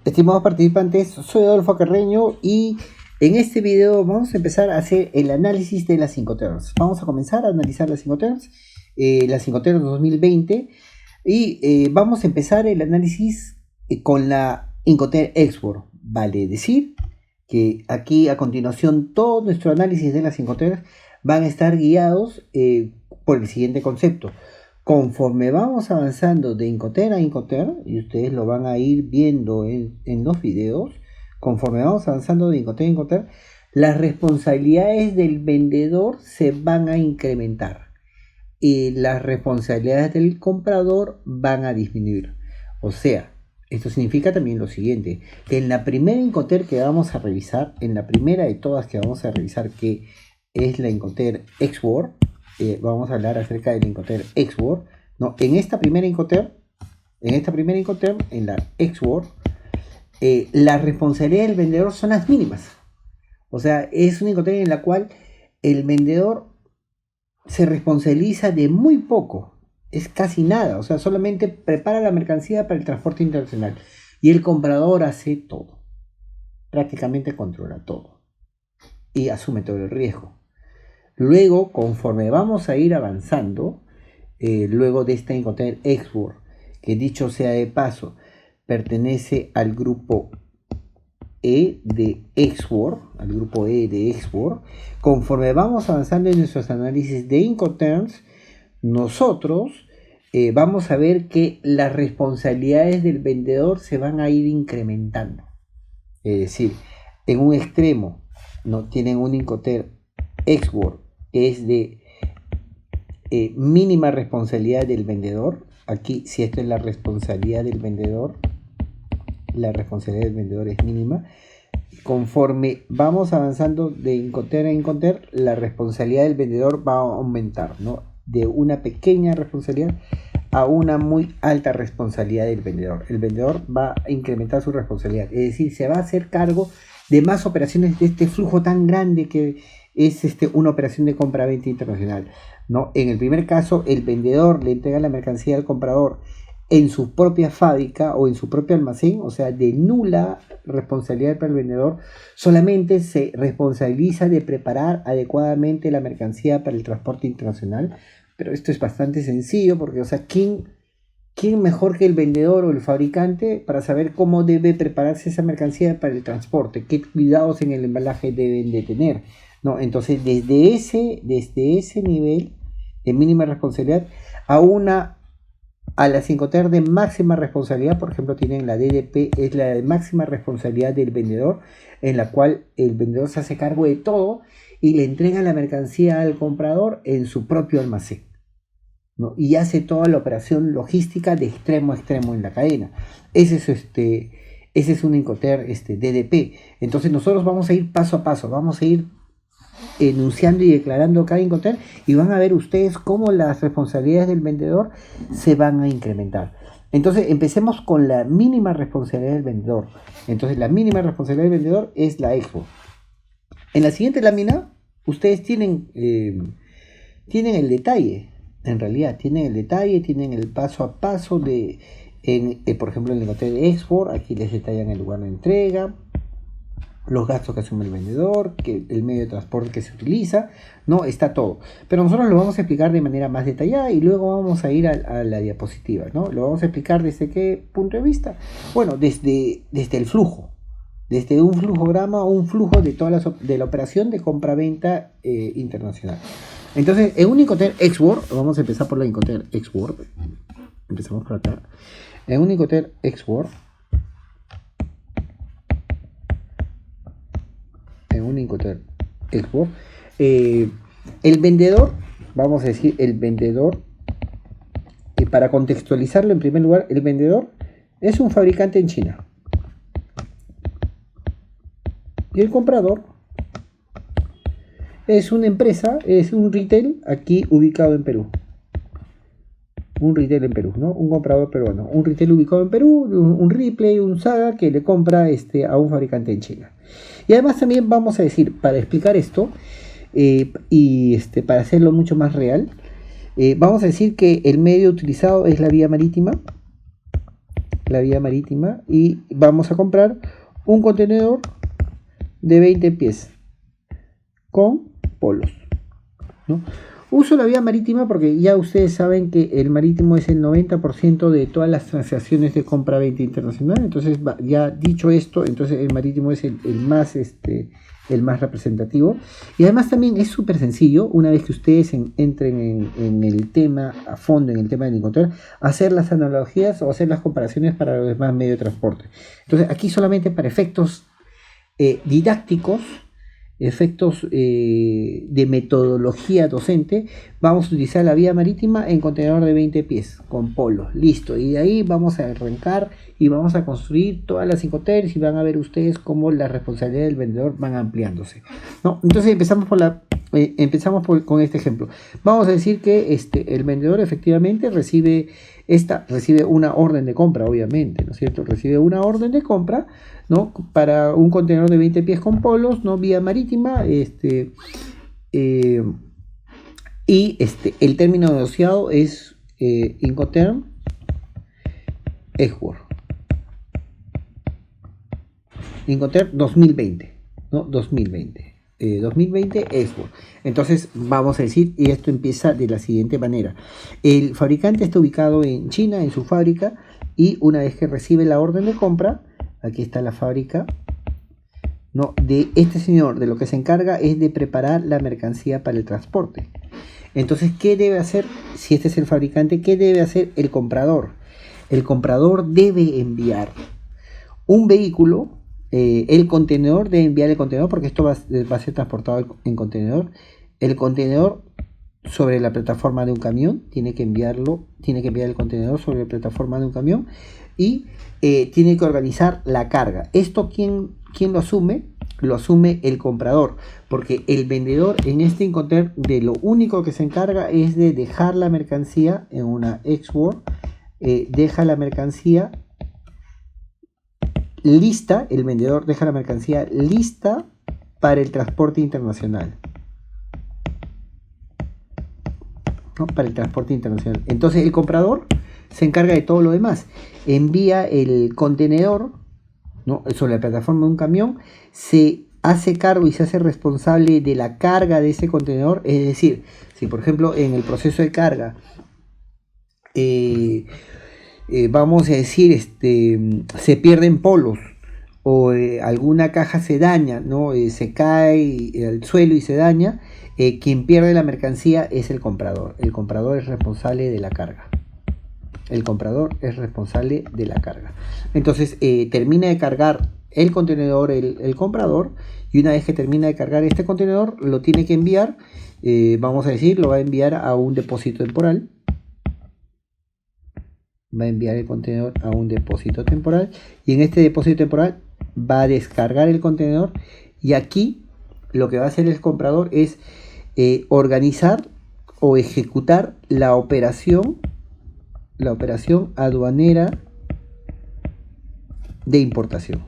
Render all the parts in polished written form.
Estimados participantes, soy Adolfo Carreño y en este video vamos a empezar a hacer el análisis de las Incoterms. Vamos a comenzar a analizar las Incoterms, las Incoterms 2020 y vamos a empezar el análisis con la Incoterm Export. Vale decir que aquí a continuación todo nuestro análisis de las Incoterms van a estar guiados por el siguiente concepto. Conforme vamos avanzando de Incoterm a Incoterm, y ustedes lo van a ir viendo en los videos, conforme vamos avanzando de Incoterm a Incoterm, las responsabilidades del vendedor se van a incrementar y las responsabilidades del comprador van a disminuir. O sea, esto significa también lo siguiente, que en la primera Incoterm que vamos a revisar, en la primera de todas que vamos a revisar, que es la Incoterm Export, vamos a hablar acerca del Incoterm Export, ¿no? En esta primera Incoterm, en la Export, las responsabilidades del vendedor son las mínimas. O sea, es una Incoterm en la cual el vendedor se responsabiliza de muy poco, es casi nada, o sea, solamente prepara la mercancía para el transporte internacional y el comprador hace todo, prácticamente controla todo y asume todo el riesgo. Luego, conforme vamos a ir avanzando, luego de esta Incoterm Export, que dicho sea de paso, pertenece al grupo E de Export, conforme vamos avanzando en nuestros análisis de Incoterms, nosotros vamos a ver que las responsabilidades del vendedor se van a ir incrementando. Es decir, en un extremo no tienen un Incoterm Export es de mínima responsabilidad del vendedor. Aquí, si esto es la responsabilidad del vendedor, la responsabilidad del vendedor es mínima. Conforme vamos avanzando de Incoterm a Incoterm, la responsabilidad del vendedor va a aumentar, ¿no? De una pequeña responsabilidad a una muy alta responsabilidad del vendedor. El vendedor va a incrementar su responsabilidad, es decir, se va a hacer cargo de más operaciones de este flujo tan grande que es una operación de compra-venta internacional, ¿no? En el primer caso, el vendedor le entrega la mercancía al comprador en su propia fábrica o en su propio almacén, o sea, de nula responsabilidad para el vendedor, solamente se responsabiliza de preparar adecuadamente la mercancía para el transporte internacional. Pero esto es bastante sencillo porque, o sea, ¿quién mejor que el vendedor o el fabricante para saber cómo debe prepararse esa mercancía para el transporte? ¿Qué cuidados en el embalaje deben de tener? ¿No? Entonces, desde ese nivel de mínima responsabilidad a las Incoterm de máxima responsabilidad, por ejemplo, tienen la DDP, es la de máxima responsabilidad del vendedor, en la cual el vendedor se hace cargo de todo y le entrega la mercancía al comprador en su propio almacén, ¿no? Y hace toda la operación logística de extremo a extremo en la cadena. Ese es un Incoterm DDP. Entonces nosotros vamos a ir paso a paso, vamos a ir enunciando y declarando cada Incoterm y van a ver ustedes cómo las responsabilidades del vendedor se van a incrementar. Entonces empecemos con la mínima responsabilidad del vendedor. Entonces la mínima responsabilidad del vendedor es la Expo. En la siguiente lámina ustedes tienen el detalle, en realidad tienen el paso a paso por ejemplo en el Incoterm Export, aquí les detallan el lugar de entrega, los gastos que asume el vendedor, que el medio de transporte que se utiliza, no está todo. Pero nosotros lo vamos a explicar de manera más detallada y luego vamos a ir a la diapositiva, ¿no? Lo vamos a explicar desde qué punto de vista. Bueno, desde el flujo, desde un flujograma o un flujo de la operación de compra-venta internacional. Entonces, en un Incoterm Export, vamos a empezar por la Incoterm Export. Empezamos por acá. En un Incoterm Export, el vendedor, vamos a decir, para contextualizarlo en primer lugar, el vendedor es un fabricante en China y el comprador es una empresa, es un retail aquí ubicado en Perú. Un retail en Perú, ¿no? Un comprador peruano, un retail ubicado en Perú, un Ripley, un Saga que le compra a un fabricante en China. Y además también vamos a decir, para explicar esto para hacerlo mucho más real, vamos a decir que el medio utilizado es la vía marítima la vía marítima y vamos a comprar un contenedor de 20 pies con polos, ¿no? Uso la vía marítima porque ya ustedes saben que el marítimo es el 90% de todas las transacciones de compra-venta internacional. Entonces, ya dicho esto, entonces el marítimo es el más representativo. Y además también es súper sencillo, una vez que ustedes entren en el tema, a fondo en el tema del encontrar, hacer las analogías o hacer las comparaciones para los demás medios de transporte. Entonces, aquí solamente para efectos didácticos, efectos de metodología docente, vamos a utilizar la vía marítima en contenedor de 20 pies con polos, listo, y de ahí vamos a arrancar y vamos a construir todas las incoterms y van a ver ustedes cómo las responsabilidades del vendedor van ampliándose, ¿no? Entonces empezamos con este ejemplo. Vamos a decir que el vendedor efectivamente recibe una orden de compra, obviamente, ¿no es cierto? Recibe una orden de compra, ¿no? Para un contenedor de 20 pies con polos, ¿no? Vía marítima, el término negociado es Incoterm Export. Incoterm 2020, ¿no? 2020 Export. Entonces vamos a decir, y esto empieza de la siguiente manera. El fabricante está ubicado en China, en su fábrica, y una vez que recibe la orden de compra, aquí está la fábrica, ¿no? De este señor, de lo que se encarga es de preparar la mercancía para el transporte. Entonces, ¿qué debe hacer? Si este es el fabricante, ¿qué debe hacer el comprador? El comprador debe enviar un vehículo, el contenedor debe enviar el contenedor, porque esto va a ser transportado en contenedor. El contenedor sobre la plataforma de un camión, tiene que enviar el contenedor sobre la plataforma de un camión y tiene que organizar la carga. ¿Esto quién lo asume? Lo asume el comprador, porque el vendedor en este Incoterm de lo único que se encarga es de dejar la mercancía en una export, deja la mercancía lista, el vendedor deja la mercancía lista para el transporte internacional, ¿no? Para el transporte internacional. Entonces el comprador se encarga de todo lo demás, envía el contenedor, ¿no? Sobre la plataforma de un camión, se hace cargo y se hace responsable de la carga de ese contenedor. Es decir, si por ejemplo en el proceso de carga vamos a decir se pierden polos o alguna caja se daña, ¿no? Se cae al suelo y se daña, quien pierde la mercancía es el comprador. El comprador es responsable de la carga. Entonces termina de cargar el contenedor el comprador, y una vez que termina de cargar este contenedor lo tiene que enviar, vamos a decir, lo va a enviar a un depósito temporal. Va a enviar el contenedor a un depósito temporal, y en este depósito temporal va a descargar el contenedor, y aquí lo que va a hacer el comprador es organizar o ejecutar la operación aduanera de importación.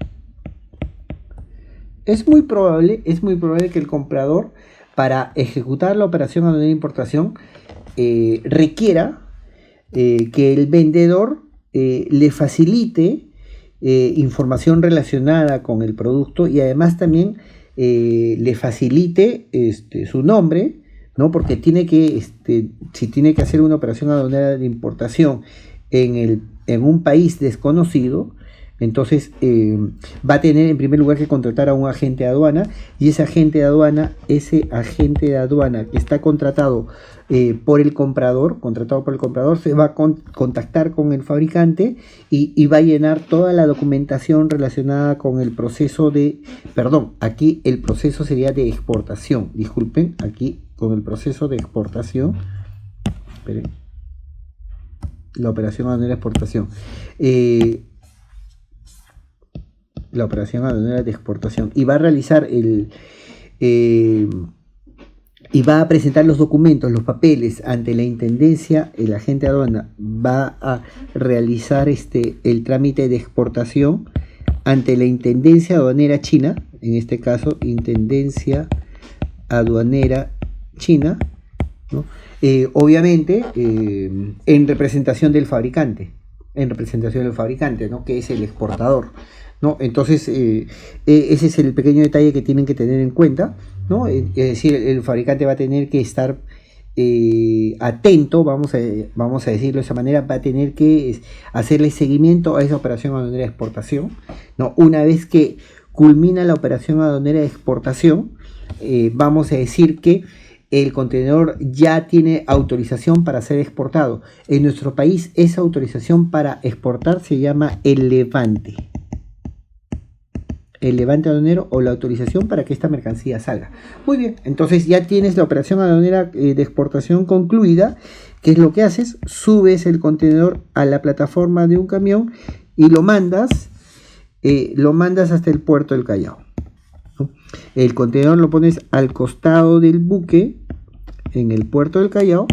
Es muy probable que el comprador, para ejecutar la operación aduanera de importación, requiera que el vendedor le facilite información relacionada con el producto, y además también le facilite su nombre, ¿no? Porque si tiene que hacer una operación aduanera de importación en un país desconocido, entonces va a tener en primer lugar que contratar a un agente de aduana, y ese agente de aduana que está contratado por el comprador, se va a contactar con el fabricante y va a llenar toda la documentación relacionada con el proceso aquí el proceso sería de exportación, disculpen, aquí con el proceso de exportación, esperen, la operación aduanera de exportación, la operación aduanera de exportación, y va a realizar y va a presentar los documentos, los papeles ante la intendencia. El agente de aduana va a realizar el trámite de exportación ante la intendencia aduanera china, en este caso intendencia aduanera china, ¿no? Obviamente en representación del fabricante. en representación del fabricante, ¿no? Que es el exportador, ¿no? Entonces, ese es el pequeño detalle que tienen que tener en cuenta, ¿no? Es decir, el fabricante va a tener que estar atento, vamos a decirlo de esa manera, va a tener que hacerle seguimiento a esa operación aduanera de exportación, ¿no? Una vez que culmina la operación aduanera de exportación, vamos a decir que el contenedor ya tiene autorización para ser exportado. En nuestro país, esa autorización para exportar se llama el levante. El levante aduanero o la autorización para que esta mercancía salga. Muy bien, entonces ya tienes la operación aduanera de exportación concluida. ¿Qué es lo que haces? Subes el contenedor a la plataforma de un camión y lo mandas hasta el puerto del Callao. El contenedor lo pones al costado del buque en el puerto del Callao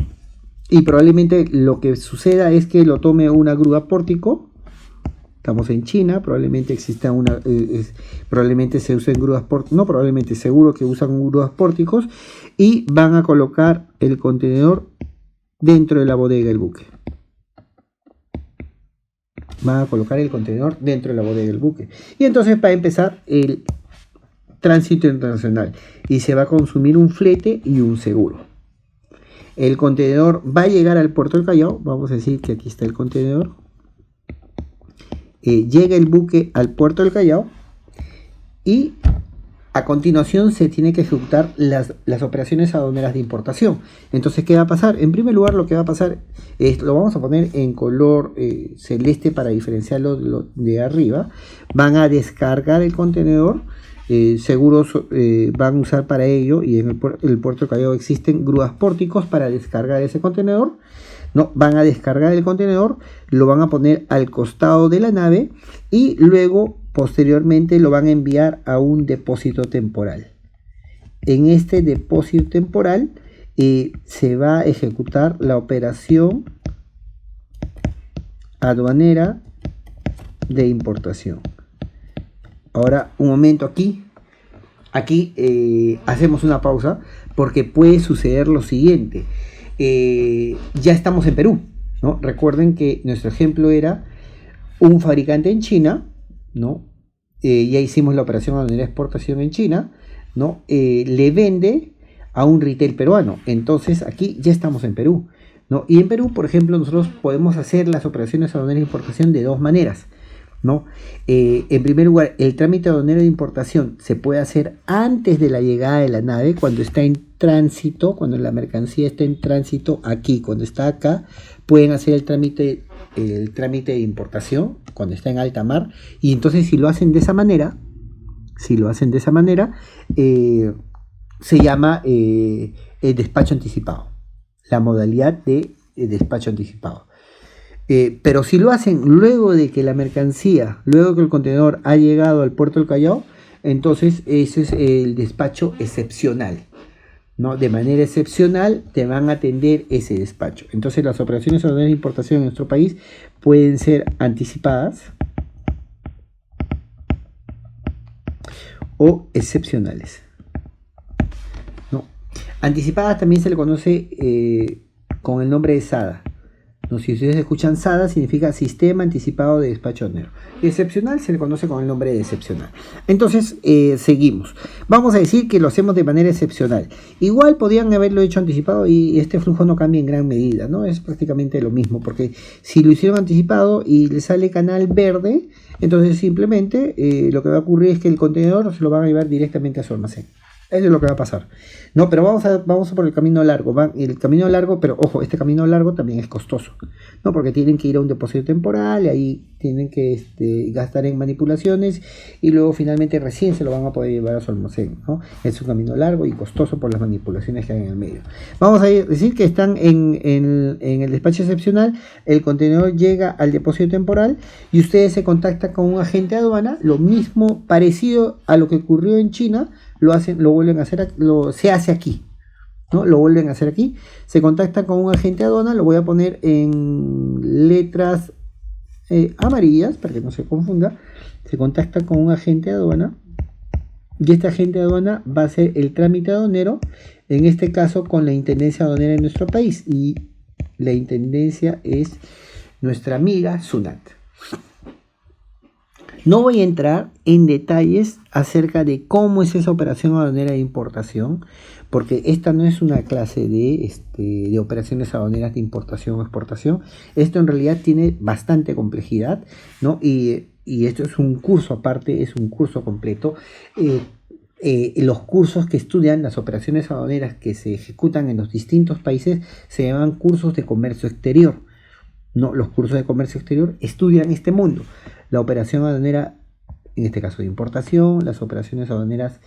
y probablemente lo que suceda es que lo tome una grúa pórtico. Estamos en China, probablemente exista probablemente se usen grúas pórticos, no probablemente, seguro que usan grúas pórticos y van a colocar el contenedor dentro de la bodega del buque. Van a colocar el contenedor dentro de la bodega del buque. Y entonces va a empezar el tránsito internacional y se va a consumir un flete y un seguro. El contenedor va a llegar al puerto del Callao. Vamos a decir que aquí está el contenedor. Llega el buque al puerto del Callao y a continuación se tiene que ejecutar las operaciones aduaneras de importación. Entonces, ¿qué va a pasar? En primer lugar, lo que va a pasar es, lo vamos a poner en color celeste para diferenciarlo de arriba. Van a descargar el contenedor. Seguros van a usar para ello, y en el puerto del Callao existen grúas pórticos para descargar ese contenedor. No, van a descargar el contenedor, lo van a poner al costado de la nave y luego posteriormente lo van a enviar a un depósito temporal. En este depósito temporal se va a ejecutar la operación aduanera de importación. Ahora, un momento aquí hacemos una pausa porque puede suceder lo siguiente. Ya estamos en Perú, ¿no? Recuerden que nuestro ejemplo era un fabricante en China, ¿no? Ya hicimos la operación aduanera de exportación en China, ¿no? Le vende a un retail peruano. Entonces aquí ya estamos en Perú, ¿no? Y en Perú, por ejemplo, nosotros podemos hacer las operaciones aduaneras de importación de dos maneras, ¿no? En primer lugar, el trámite aduanero de importación se puede hacer antes de la llegada de la nave, cuando está en tránsito, cuando la mercancía está en tránsito aquí, cuando está acá, pueden hacer el trámite de importación cuando está en alta mar. Y entonces si lo hacen de esa manera, se llama el despacho anticipado, la modalidad de despacho anticipado. Pero si lo hacen luego de que la mercancía, luego que el contenedor ha llegado al puerto del Callao, entonces ese es el despacho excepcional, ¿no? De manera excepcional te van a atender ese despacho. Entonces las operaciones aduaneras de importación en nuestro país pueden ser anticipadas o excepcionales, ¿no? Anticipadas también se le conoce con el nombre de SADA. No, si ustedes escuchan SADA, significa Sistema Anticipado de Despacho Aduanero. Excepcional se le conoce con el nombre de excepcional. Entonces, seguimos. Vamos a decir que lo hacemos de manera excepcional. Igual podrían haberlo hecho anticipado y este flujo no cambia en gran medida, ¿no? Es prácticamente lo mismo, porque si lo hicieron anticipado y le sale canal verde, entonces simplemente lo que va a ocurrir es que el contenedor se lo van a llevar directamente a su almacén. Eso es lo que va a pasar. No, pero vamos a por el camino largo. El camino largo, pero ojo, este camino largo también es costoso, ¿no? Porque tienen que ir a un depósito temporal, y ahí tienen que gastar en manipulaciones, y luego finalmente recién se lo van a poder llevar a su almacén, ¿no? Es un camino largo y costoso por las manipulaciones que hay en el medio. Vamos a decir que están en el despacho excepcional, el contenedor llega al depósito temporal y ustedes se contactan con un agente de aduana, lo mismo, parecido a lo que ocurrió en China. Se hace aquí, ¿no? Lo vuelven a hacer aquí, se contacta con un agente de aduana, lo voy a poner en letras amarillas para que no se confunda. Se contacta con un agente de aduana y este agente de aduana va a hacer el trámite aduanero, en este caso con la Intendencia Aduanera de nuestro país, y la Intendencia es nuestra amiga Sunat. No voy a entrar en detalles acerca de cómo es esa operación aduanera de importación, porque esta no es una clase de operaciones aduaneras de importación o exportación. Esto en realidad tiene bastante complejidad, ¿no? Y esto es un curso aparte, es un curso completo. Los cursos que estudian las operaciones aduaneras que se ejecutan en los distintos países se llaman cursos de comercio exterior. No, los cursos de comercio exterior estudian este mundo. La operación aduanera, en este caso de importación, las operaciones aduaneras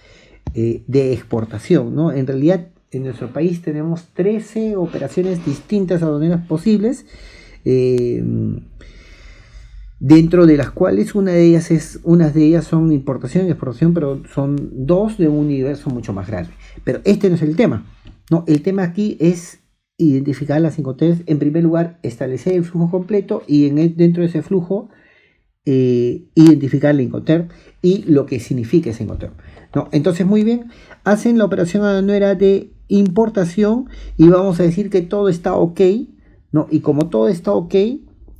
de exportación, ¿no? En realidad, en nuestro país tenemos 13 operaciones distintas aduaneras posibles, dentro de las cuales unas de ellas son importación y exportación, pero son dos de un universo mucho más grande. Pero este no es el tema, ¿no? El tema aquí es identificar las Incoterms. En primer lugar, establecer el flujo completo y dentro de ese flujo identificar la Incoterm y lo que significa esa Incoterm, ¿no? Entonces, muy bien, hacen la operación aduanera de importación y vamos a decir que todo está ok, ¿no? Y como todo está ok,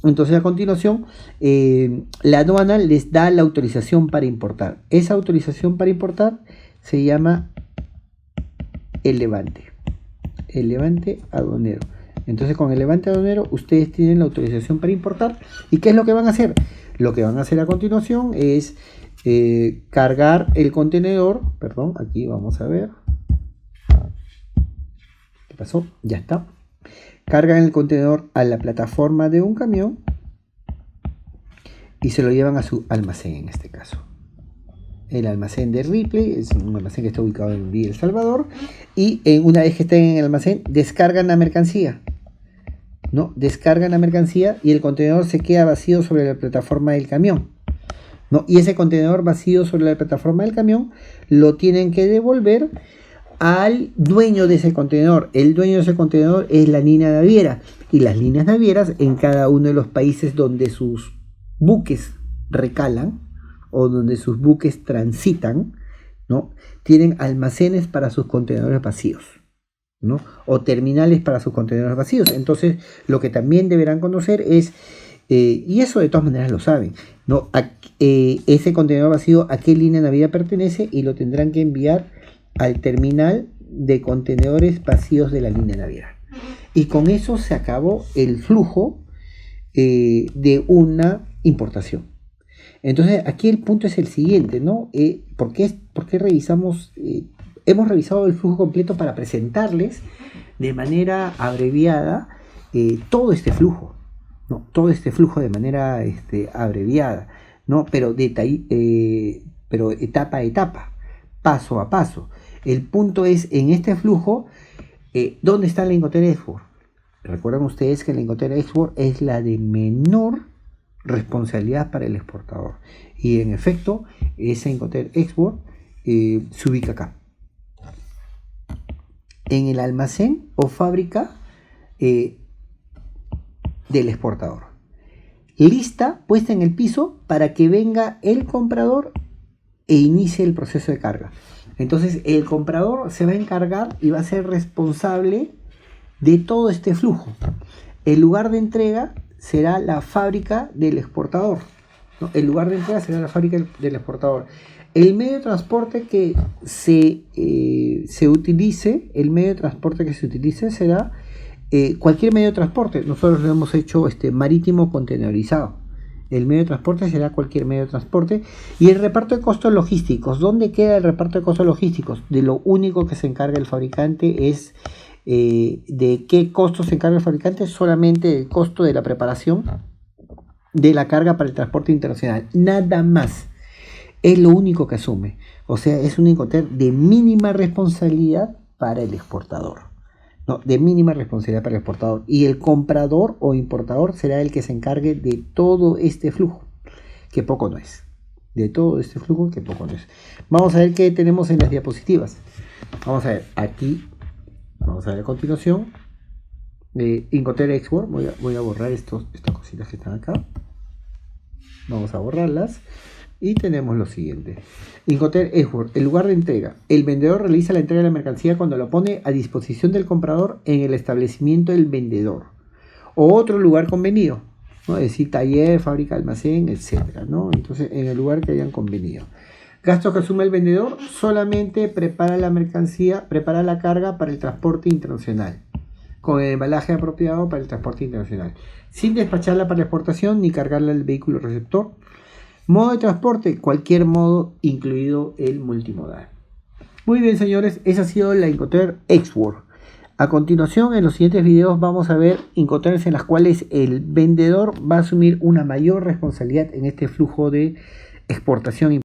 entonces a continuación la aduana les da la autorización para importar. Esa autorización para importar se llama el levante aduanero. Entonces con el levante aduanero ustedes tienen la autorización para importar. ¿Y qué es lo que van a hacer? Lo que van a hacer a continuación es cargar el contenedor. Perdón, aquí vamos a ver. ¿Qué pasó? Ya está. Cargan el contenedor a la plataforma de un camión y se lo llevan a su almacén, en este caso. El almacén de Ripley es un almacén que está ubicado en Villa El Salvador, y una vez que estén en el almacén descargan la mercancía, ¿no? Descargan la mercancía y el contenedor se queda vacío sobre la plataforma del camión, ¿no? Y ese contenedor vacío sobre la plataforma del camión lo tienen que devolver al dueño de ese contenedor. El dueño de ese contenedor es la línea naviera, y las líneas navieras en cada uno de los países donde sus buques recalan o donde sus buques transitan, ¿no? Tienen almacenes para sus contenedores vacíos, ¿no? O terminales para sus contenedores vacíos. Entonces, lo que también deberán conocer es, y eso de todas maneras lo saben, ¿no? Ese contenedor vacío a qué línea naviera pertenece, y lo tendrán que enviar al terminal de contenedores vacíos de la línea naviera. Y con eso se acabó el flujo de una importación. Entonces aquí el punto es el siguiente, ¿no? ¿Por qué revisamos? Hemos revisado el flujo completo para presentarles de manera abreviada todo este flujo, ¿no? Todo este flujo de manera abreviada, ¿no? Pero etapa a etapa, paso a paso. El punto es, en este flujo, ¿dónde está la Incoterm Export? Recuerdan ustedes que la Incoterm Export es la de menor responsabilidad para el exportador. Y en efecto, esa Incoterm Export se ubica acá, en el almacén o fábrica del exportador. Lista, puesta en el piso para que venga el comprador e inicie el proceso de carga. Entonces el comprador se va a encargar y va a ser responsable de todo este flujo. El lugar de entrega será la fábrica del exportador, ¿no? El lugar de entrega será la fábrica del exportador. El medio de transporte que se utilice, será cualquier medio de transporte. Nosotros lo hemos hecho marítimo contenedorizado. El medio de transporte será cualquier medio de transporte. Y el reparto de costos logísticos. ¿Dónde queda el reparto de costos logísticos? De lo único que se encarga el fabricante es de qué costos se encarga el fabricante. Solamente el costo de la preparación de la carga para el transporte internacional. Nada más. Es lo único que asume. O sea, es un Incoterm de mínima responsabilidad para el exportador. No, de mínima responsabilidad para el exportador. Y el comprador o importador será el que se encargue de todo este flujo, que poco no es. De todo este flujo, que poco no es. Vamos a ver qué tenemos en las diapositivas. Vamos a ver aquí. Vamos a ver a continuación. Incoterm Export. Voy a borrar estas cositas que están acá. Vamos a borrarlas. Y tenemos lo siguiente. Incoterm Export, el lugar de entrega. El vendedor realiza la entrega de la mercancía cuando lo pone a disposición del comprador en el establecimiento del vendedor o otro lugar convenido. ¿no? Es decir, taller, fábrica, almacén, etcétera, ¿no? Entonces, en el lugar que hayan convenido. Gastos que asume el vendedor: solamente prepara la mercancía, prepara la carga para el transporte internacional, con el embalaje apropiado para el transporte internacional, sin despacharla para la exportación ni cargarla al vehículo receptor. Modo de transporte: cualquier modo, incluido el multimodal. Muy bien, señores, esa ha sido la Incoterm Export. A continuación, en los siguientes videos vamos a ver Incoterms en las cuales el vendedor va a asumir una mayor responsabilidad en este flujo de exportación.